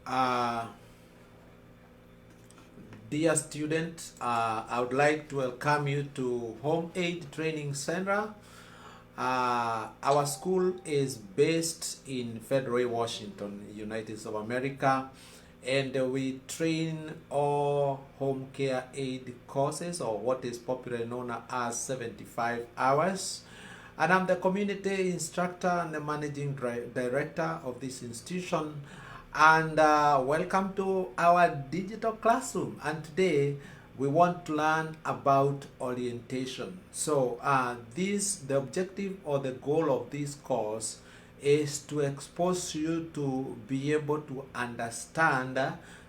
Uh, Dear students, I would like to welcome you to Home Aid Training Center. Our school is based in Federal, Washington, United States of America, and we train all home care aid courses, or what is popularly known as 75 hours. And I'm the community instructor and the managing director of this institution. And welcome to our digital classroom. And today we want to learn about orientation. So the objective or the goal of this course is to expose you to be able to understand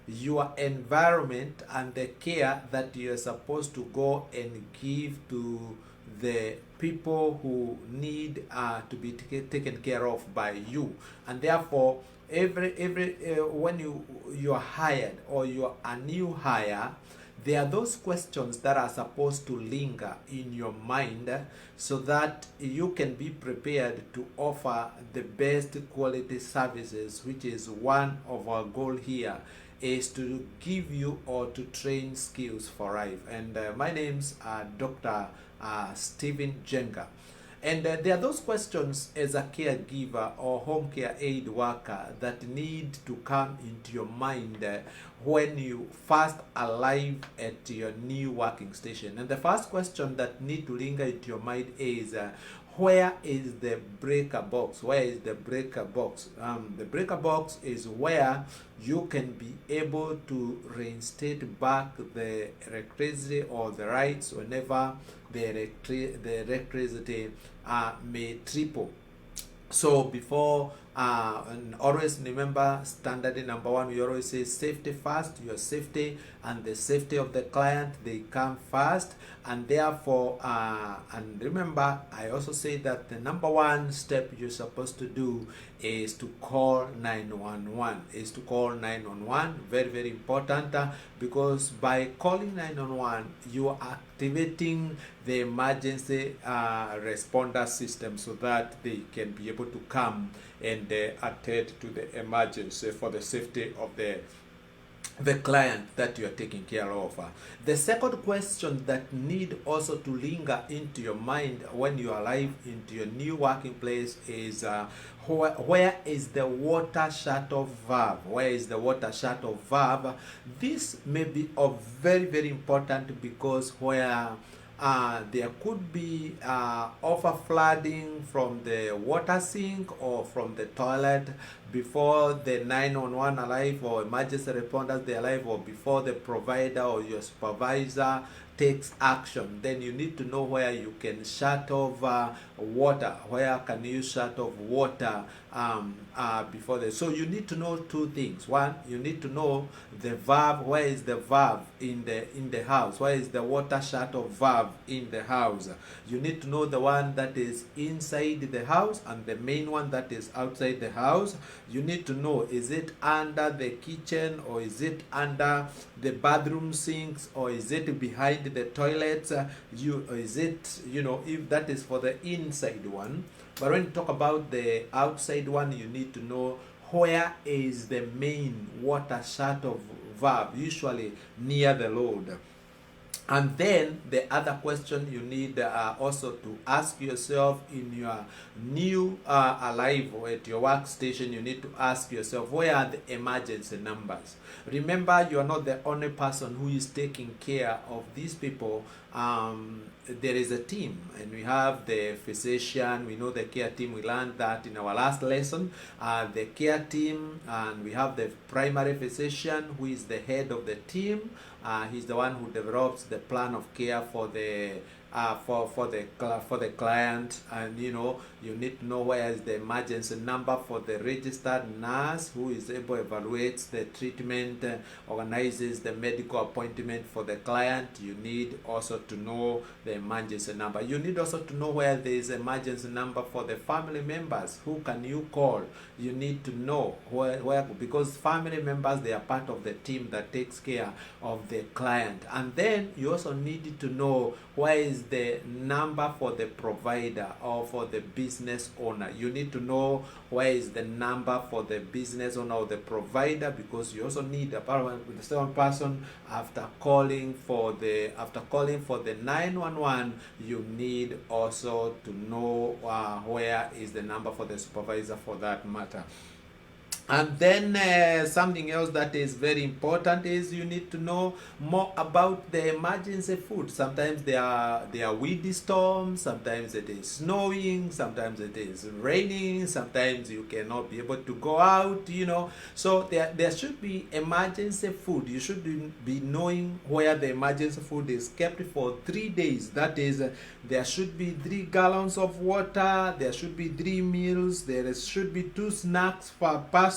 your environment and the care that you're supposed to go and give to the people who need to be taken care of by you. And therefore every when you're hired or you're a new hire, there are those questions that are supposed to linger in your mind so that you can be prepared to offer the best quality services, which is one of our goal here, is to give you or to train skills for life. And my name's Dr. Stephen Jenga. And there are those questions as a caregiver or home care aid worker that need to come into your mind when you first arrive at your new working station. And the first question that need to linger into your mind is, where is the breaker box? Where is the breaker box? The breaker box is where you can be able to reinstate back the electricity or the rights whenever the electricity may triple. So before and always remember, standard number one, we always say safety first. Your safety and the safety of the client, they come first. And therefore and remember, I also say that the number one step you're supposed to do is to call 911. Is to call 911. Very, very important, because by calling 911 you are activating the emergency responder system so that they can be able to come and attend to the emergency for the safety of the client that you are taking care of. The second question that need also to linger into your mind when you arrive into your new working place is, where is the water shut-off valve? Where is the water shut-off valve? This may be of very, very important, because where there could be over flooding from the water sink or from the toilet before the 911 arrive, or emergency responders they arrive, or before the provider or your supervisor takes action. Then you need to know where you can shut off water. Where can you shut off water before the... So you need to know two things. One, you need to know the valve. Where is the valve in the house? Where is the water shut off valve in the house? You need to know the one that is inside the house and the main one that is outside the house. You need to know, is it under the kitchen, or is it under the bathroom sinks, or is it behind the toilets? Or is it, if that is for the inside one. But when you talk about the outside one, you need to know where is the main water shut-off valve, usually near the load. And then the other question you need also to ask yourself in your new arrival at your workstation, you need to ask yourself, where are the emergency numbers? Remember, you are not the only person who is taking care of these people. There is a team, and we have the physician, we know the care team, we learned that in our last lesson, the care team, and we have the primary physician who is the head of the team. He's the one who develops the plan of care for the client. And you need to know where is the emergency number for the registered nurse, who is able to evaluate the treatment, organizes the medical appointment for the client. You need also to know the emergency number. You need also to know where there is emergency number for the family members. Who can you call? You need to know where, because family members, they are part of the team that takes care of the client. And then you also need to know where is the number for the provider or for the business owner. You need to know where is the number for the business owner or the provider, because you also need a with the second person after calling for the 911. You need also to know where is the number for the supervisor for that matter. And then something else that is very important is you need to know more about the emergency food. Sometimes there are windy storms, sometimes it is snowing, sometimes it is raining, sometimes you cannot be able to go out, So there should be emergency food. You should be knowing where the emergency food is kept for 3 days. That is, there should be 3 gallons of water, there should be 3 meals, there should be 2 snacks per person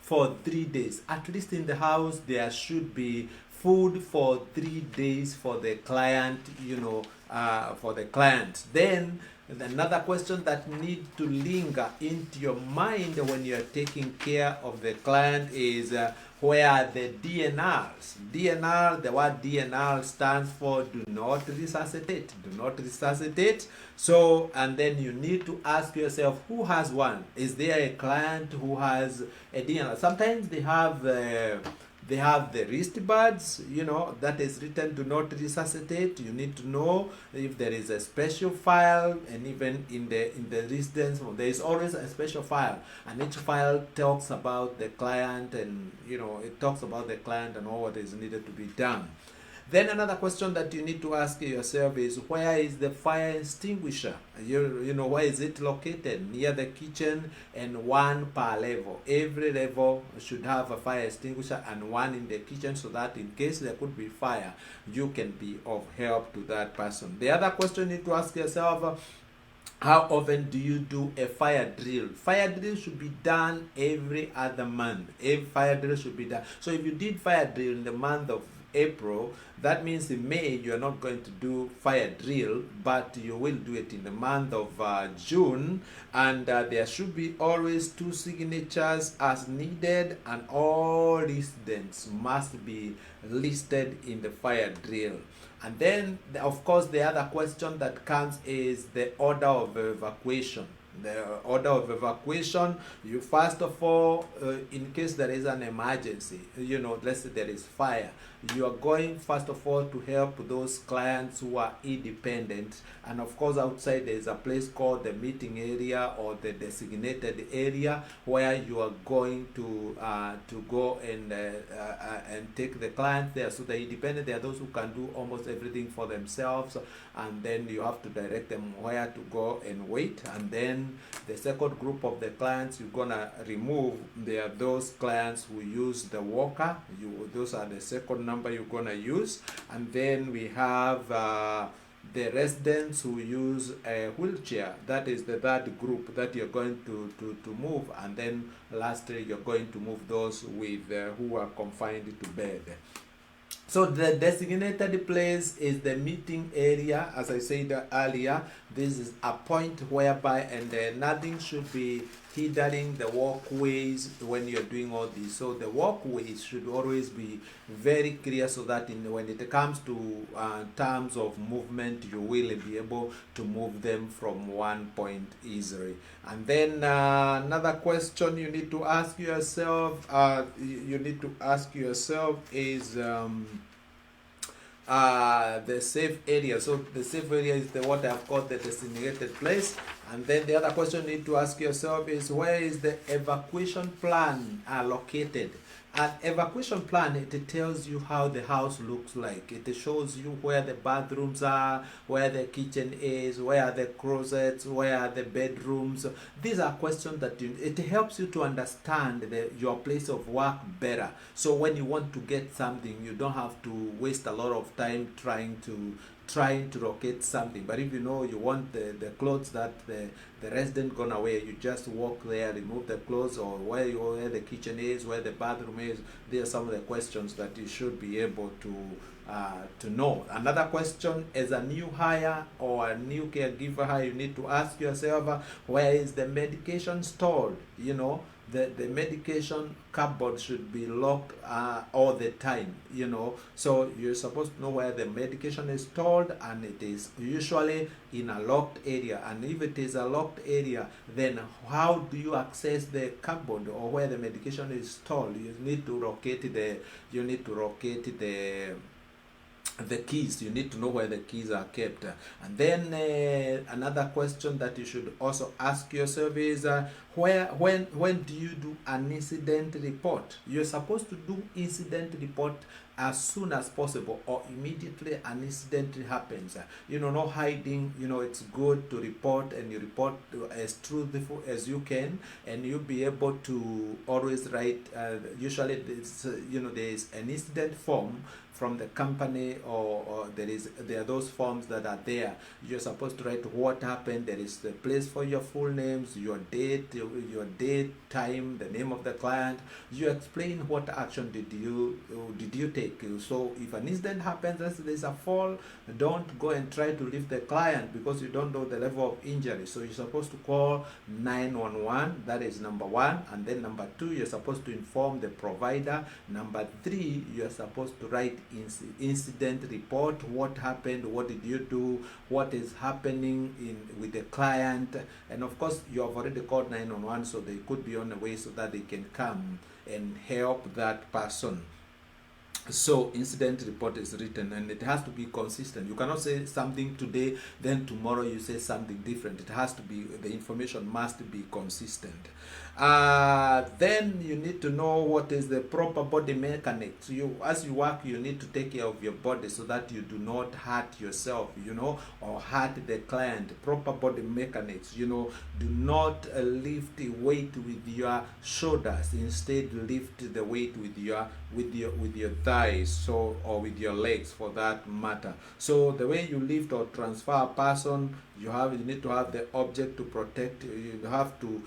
for 3 days. At least in the house there should be food for 3 days for the client, for the client. Then another question that needs to linger into your mind when you are taking care of the client is where are the DNRs? DNR, the word DNR stands for do not resuscitate. Do not resuscitate. So, and then you need to ask yourself, who has one? Is there a client who has a DNR? Sometimes they have the wristbands, that is written do not resuscitate. You need to know if there is a special file, and even in the residence there is always a special file, and each file talks about the client, and it talks about the client and all what is needed to be done. Then another question that you need to ask yourself is, where is the fire extinguisher? Where is it located? Near the kitchen, and 1 per level. Every level should have a fire extinguisher and 1 in the kitchen, so that in case there could be fire, you can be of help to that person. The other question you need to ask yourself, how often do you do a fire drill? Fire drill should be done every other month. Every fire drill should be done. So if you did fire drill in the month of April, that means in May you are not going to do fire drill, but you will do it in the month of June, and there should be always 2 signatures as needed, and all residents must be listed in the fire drill. And then of course the other question that comes is the order of evacuation. The order of evacuation, you first of all, in case there is an emergency, let's say there is fire, you are going first of all to help those clients who are independent. And of course outside there is a place called the meeting area or the designated area where you are going to go and take the client there. So the independent, they are those who can do almost everything for themselves, and then you have to direct them where to go and wait. And then the second group of the clients you're gonna remove, they are those clients who use the walker. Those are the second number you're gonna use. And then we have the residents who use a wheelchair. That is the third group that you're going to move. And then lastly, you're going to move those with who are confined to bed. So the designated place is the meeting area. As I said earlier, this is a point whereby, and nothing should be hindering the walkways when you're doing all this. So the walkways should always be very clear, so that when it comes to terms of movement, you will be able to move them from one point easily. And then another question you need to ask yourself, is the safe area. So the safe area is what I've called the designated place. And then the other question you need to ask yourself is, where is the evacuation plan located? An evacuation plan, it tells you how the house looks like. It shows you where the bathrooms are, where the kitchen is, where are the closets, where are the bedrooms. These are questions that it helps you to understand your place of work better. So when you want to get something, you don't have to waste a lot of time trying to locate something. But if you know you want the clothes that the resident gonna wear, you just walk there, remove the clothes, or where the kitchen is, where the bathroom is. These are some of the questions that you should be able to know. Another question, as a new hire or a new caregiver hire, you need to ask yourself, where is the medication stored? the medication cupboard should be locked all the time, so you're supposed to know where the medication is stored, and it is usually in a locked area. And if it is a locked area, then how do you access the cupboard or where the medication is stored? You need to locate the keys. You need to know where the keys are kept. And then another question that you should also ask yourself is when do you do an incident report? You're supposed to do incident report as soon as possible or immediately an incident happens. No hiding. It's good to report, and you report as truthful as you can, and you'll be able to always write. Usually there is an incident form from the company, or there are those forms that are there. You're supposed to write what happened. There is the place for your full names, your date, time, the name of the client. You explain what action did you take. So if an incident happens, as there's a fall, don't go and try to lift the client because you don't know the level of injury. So you're supposed to call 911. That is number one. And then number two, you're supposed to inform the provider. Number three, you're supposed to write incident report. What happened? What did you do? What is happening with the client? And of course, you have already called 911, so they could be on the way so that they can come and help that person. So incident report is written, and it has to be consistent. You cannot say something today, then tomorrow you say something different. It has to be, the information must be consistent. Then you need to know what is the proper body mechanics. As you work, you need to take care of your body so that you do not hurt yourself, or hurt the client. Proper body mechanics. Do not lift the weight with your shoulders. Instead, lift the weight with your thighs, or with your legs, for that matter. So the way you lift or transfer a person, you need to have the object to protect. You have to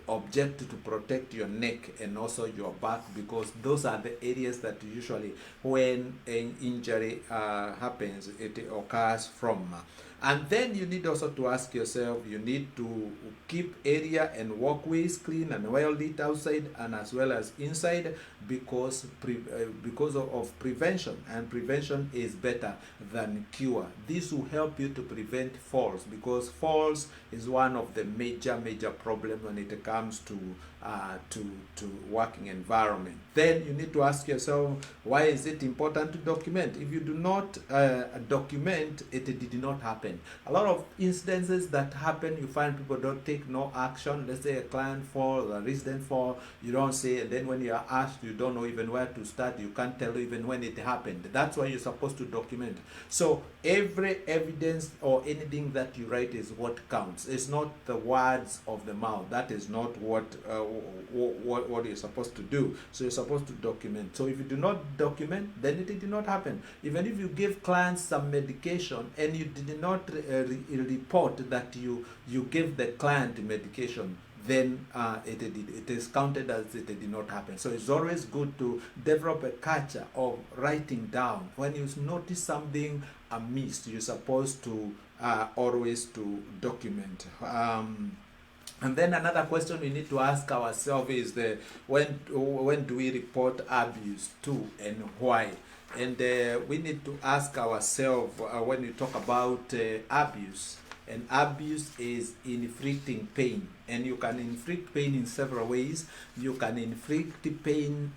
object to protect your neck and also your back, because those are the areas that usually, when an injury happens, it occurs from. And then you need also to ask yourself, you need to keep area and walkways clean and well lit outside and as well as inside, because of prevention, and prevention is better than cure. This will help you to prevent falls, because falls is one of the major problems when it comes to working environment. Then you need to ask yourself, why is it important to document? If you do not document, it did not happen. A lot of incidences that happen, you find people don't take no action. Let's say a client fall, a resident fall, you don't say, and then when you are asked, you don't know even where to start. You can't tell even when it happened. That's why you're supposed to document. So every evidence or anything that you write is what counts. It's not the words of the mouth. That is not what you're supposed to do. So you're supposed to document. So if you do not document, then it did not happen. Even if you give clients some medication and you did not report that you gave the client medication, then it is counted as it did not happen. So it's always good to develop a culture of writing down. When you notice something amiss, you're supposed to always to document. And then another question we need to ask ourselves is when do we report abuse to, and why? And we need to ask ourselves when we talk about abuse. And abuse is inflicting pain, and you can inflict pain in several ways. You can inflict pain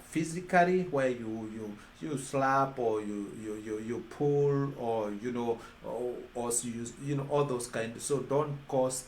physically, where you slap, or you pull, or or you all those kinds. So don't cause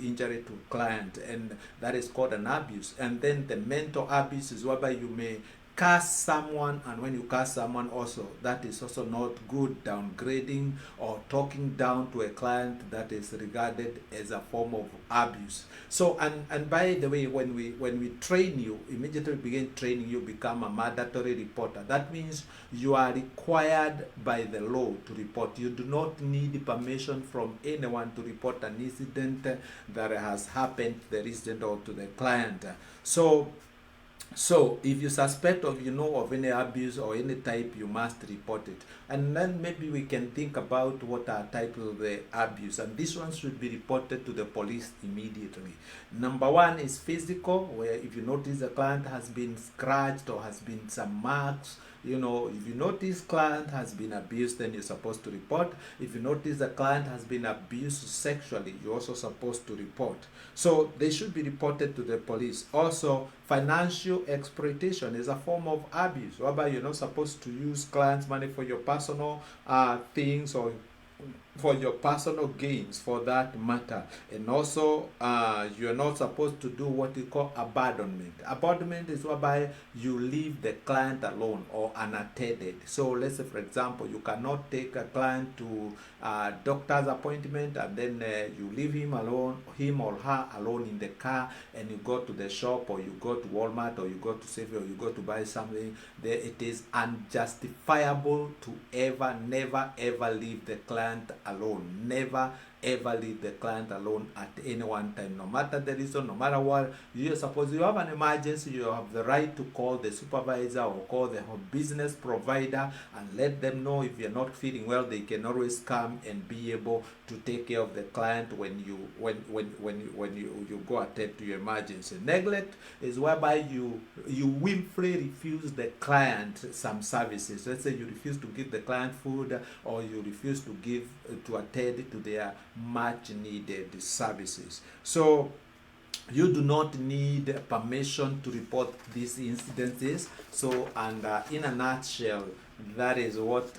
injury to client, and that is called an abuse. And then the mental abuse is whereby you may curse someone, and when you curse someone also, that is also not good. Downgrading or talking down to a client, that is regarded as a form of abuse. So and by the way, when we train you, immediately begin training, you become a mandatory reporter. That means you are required by the law to report. You do not need permission from anyone to report an incident that has happened to the resident or to the client. So So if you suspect or you know of any abuse or any type, you must report it. And then maybe we can think about what are type of the abuse. And this one should be reported to the police immediately. Number one is physical, where if you notice the client has been scratched or has been some marks, you know, if you notice client has been abused, then you're supposed to report. If you notice the client has been abused sexually, you're also supposed to report. So they should be reported to the police. Also, financial exploitation is a form of abuse, whereby you're not supposed to use clients' money for your personal things or for your personal gains for that matter. And also you're not supposed to do what you call abandonment. Abandonment is whereby you leave the client alone or unattended. So let's say for example you cannot take a client to a doctor's appointment and then you leave him alone, him or her alone in the car, and you go to the shop or you go to Walmart or you go to Safeway or you go to buy something. There it is unjustifiable to never ever leave the client alone. Never ever leave the client alone at any one time, no matter the reason, no matter what. You suppose you have an emergency, you have the right to call the supervisor or call the business provider and let them know. If you're not feeling well, they can always come and be able to take care of the client when you go attend to your emergency. Neglect is whereby you willfully refuse the client some services. Let's say you refuse to give the client food, or you refuse to attend to their much needed services. So you do not need permission to report these incidences. So, and in a nutshell, that is what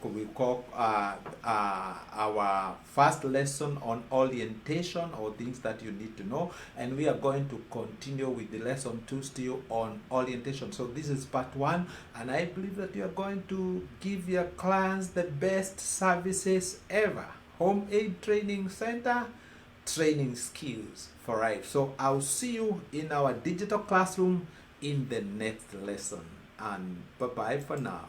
we call our first lesson on orientation, or things that you need to know. And we are going to continue with the lesson 2 still on orientation. So this is part 1, and I believe that you are going to give your clients the best services ever. Home Aid Training Center, training skills for life. So I'll see you in our digital classroom in the next lesson, and bye bye for now.